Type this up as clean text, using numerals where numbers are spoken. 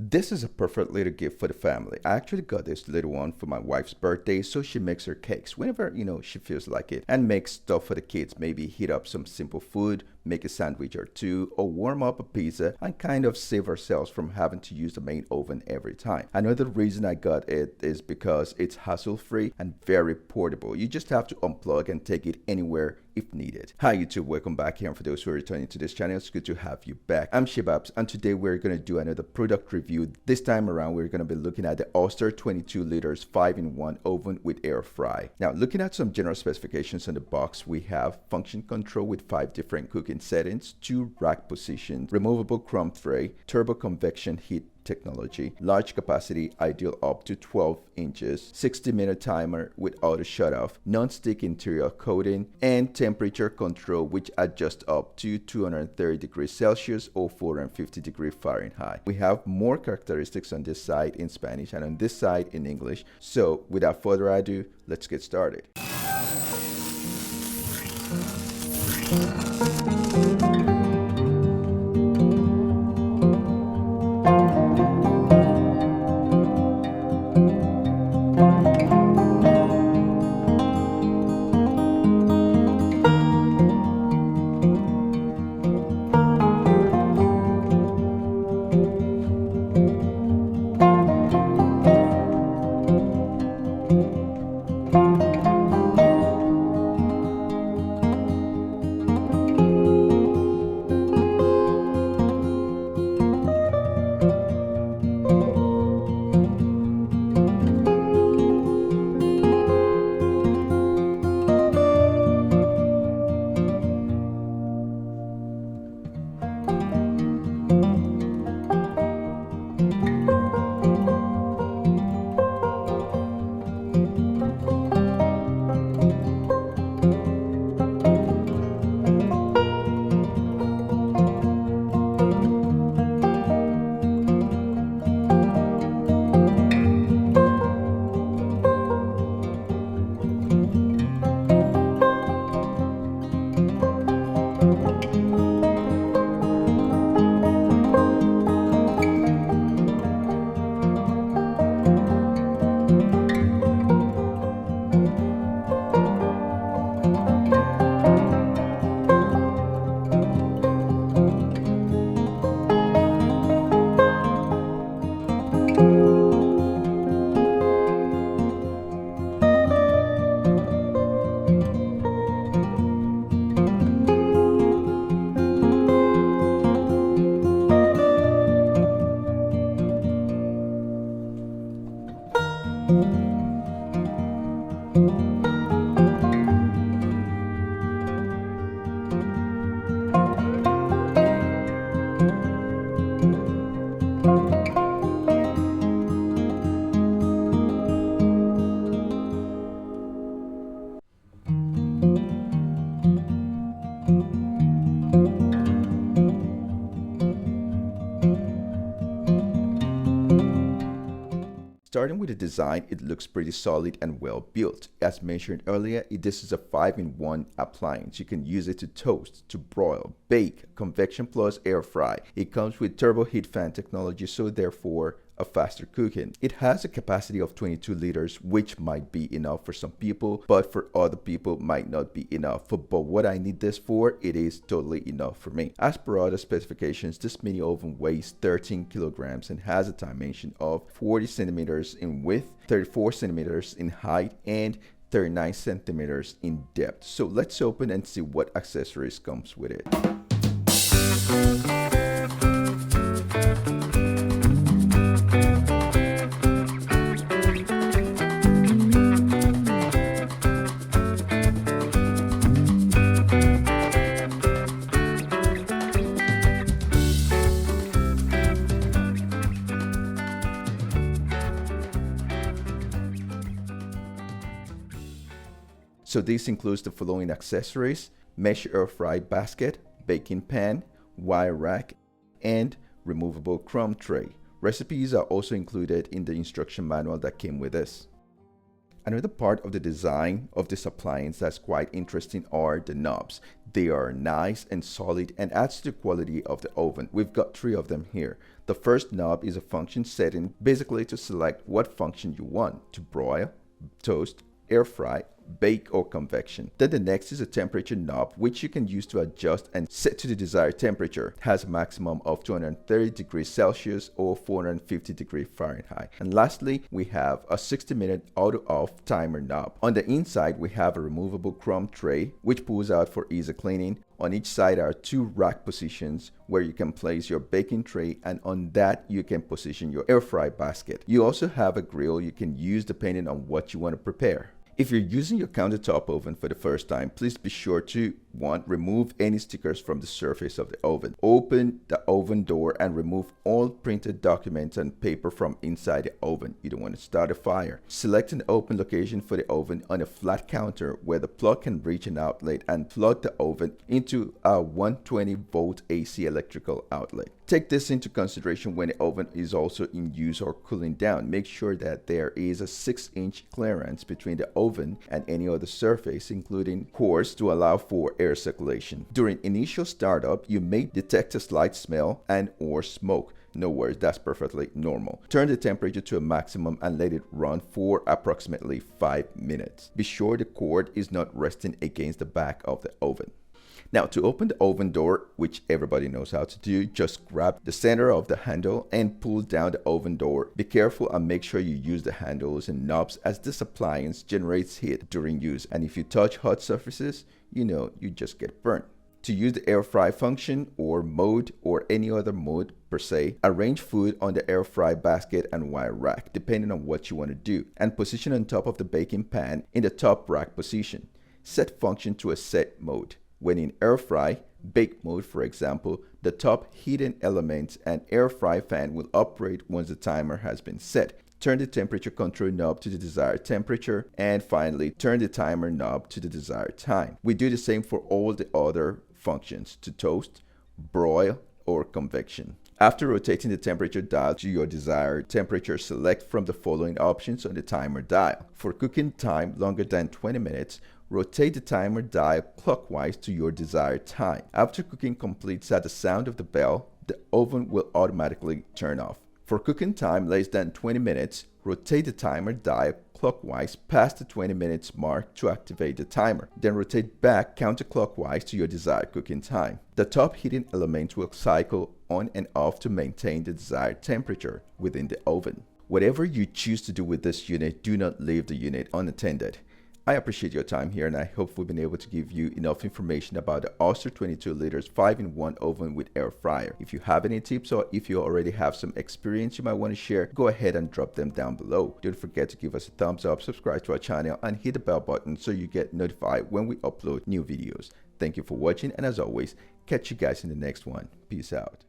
This is a perfect little gift for the family. I actually got this little one for my wife's birthday, so she makes her cakes whenever, she feels like it, and makes stuff for the kids. Maybe heat up some simple food, make a sandwich or two, or warm up a pizza, and kind of save ourselves from having to use the main oven every time. Another reason I got it is because it's hassle-free and very portable. You just have to unplug and take it anywhere if needed. Hi YouTube, welcome back here, and for those who are returning to this channel, it's good to have you back. I'm Shibabs, and today we're going to do another product review. This time around we're going to be looking at the Oster 22 liters 5-in-1 oven with air fry. Now, looking at some general specifications on the box, we have function control with 5 different cooking settings, 2 rack positions, removable crumb tray, turbo convection heat technology, large capacity, ideal up to 12 inches, 60-minute timer with auto shut off, non-stick interior coating, and temperature control which adjusts up to 230 degrees Celsius or 450 degrees Fahrenheit. We have more characteristics on this side in Spanish and on this side in English. So without further ado, let's get started. Starting with the design, it looks pretty solid and well built. As mentioned earlier, this is a 5-in-1 appliance. You can use it to toast, to broil, bake, convection plus air fry. It comes with turbo heat fan technology, so therefore a faster cooking. It has a capacity of 22 liters, which might be enough for some people, but for other people might not be enough. But what I need this for, it is totally enough for me. As per other specifications, this mini oven weighs 13 kilograms and has a dimension of 40 centimeters in width, 34 centimeters in height, and 39 centimeters in depth. So let's open and see what accessories comes with it. So this includes the following accessories: mesh air fry basket, baking pan, wire rack, and removable crumb tray. Recipes are also included in the instruction manual that came with this. Another part of the design of this appliance that's quite interesting are the knobs. They are nice and solid and adds to the quality of the oven. We've got 3 of them here. The first knob is a function setting, basically to select what function you want to broil, toast, air fry, bake, or convection. Then the next is a temperature knob, which you can use to adjust and set to the desired temperature. It has a maximum of 230 degrees Celsius or 450 degrees Fahrenheit. And lastly, we have a 60-minute auto-off timer knob. On the inside, we have a removable crumb tray, which pulls out for easy cleaning. On each side are 2 rack positions where you can place your baking tray, and on that you can position your air fry basket. You also have a grill you can use depending on what you want to prepare. If you're using your countertop oven for the first time, please be sure to 1. Remove any stickers from the surface of the oven. Open the oven door and remove all printed documents and paper from inside the oven. You don't want to start a fire. Select an open location for the oven on a flat counter where the plug can reach an outlet, and plug the oven into a 120 volt AC electrical outlet. Take this into consideration when the oven is also in use or cooling down. Make sure that there is a 6-inch clearance between the oven and any other surface, including cores, to allow for air circulation. During initial startup, you may detect a slight smell and or smoke. No worries, that's perfectly normal. Turn the temperature to a maximum and let it run for approximately 5 minutes. Be sure the cord is not resting against the back of the oven. Now, to open the oven door, which everybody knows how to do, just grab the center of the handle and pull down the oven door. Be careful and make sure you use the handles and knobs, as this appliance generates heat during use, and if you touch hot surfaces, you just get burnt. To use the air fry function or mode, or any other mode per se, arrange food on the air fry basket and wire rack depending on what you want to do, and position on top of the baking pan in the top rack position. Set function to a set mode. When in air fry, bake mode for example, the top heating element and air fry fan will operate once the timer has been set. Turn the temperature control knob to the desired temperature, and finally turn the timer knob to the desired time. We do the same for all the other functions to toast, broil, or convection. After rotating the temperature dial to your desired temperature, select from the following options on the timer dial. For cooking time longer than 20 minutes, rotate the timer dial clockwise to your desired time. After cooking completes at the sound of the bell, the oven will automatically turn off. For cooking time less than 20 minutes, rotate the timer dial clockwise past the 20 minutes mark to activate the timer. Then rotate back counterclockwise to your desired cooking time. The top heating element will cycle on and off to maintain the desired temperature within the oven. Whatever you choose to do with this unit, do not leave the unit unattended. I appreciate your time here, and I hope we've been able to give you enough information about the Oster 22 liters 5-in-1 oven with air fryer. If you have any tips, or if you already have some experience you might want to share, go ahead and drop them down below. Don't forget to give us a thumbs up, subscribe to our channel, and hit the bell button so you get notified when we upload new videos. Thank you for watching, and as always, catch you guys in the next one. Peace out.